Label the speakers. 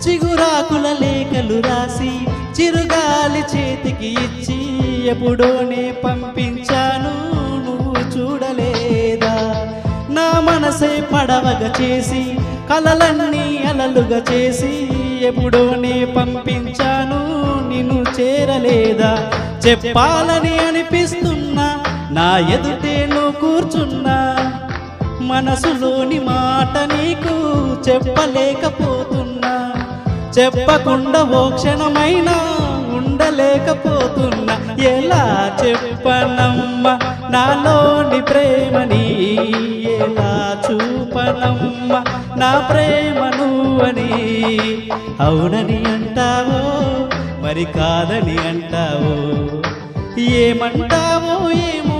Speaker 1: చిగురాకుల లేఖలు రాసి చిరుగాలి చేతికి ఇచ్చి ఎప్పుడోనే పంపించాను నువ్వు చూడలేదా నా మనసే పడవగా చేసి కలలన్నీ అలలుగా చేసి ఎప్పుడోనే పంపించాను నిన్ను చేరలేదా చెప్పాలని అనిపిస్తున్నా నా ఎదుటే నువ్వు కూర్చున్నా మనసులోని మాట నీకు చెప్పలేకపోతున్నా చెప్పకుండా ఓ క్షణమైనా ఉండలేకపోతున్నా ఎలా చెప్పనమ్మా నాలోని ప్రేమని ఎలా చూపనమ్మా నా ప్రేమ నువ్వని అవునని అంటావో మరి కాదని అంటావో ఏమంటావో ఏమో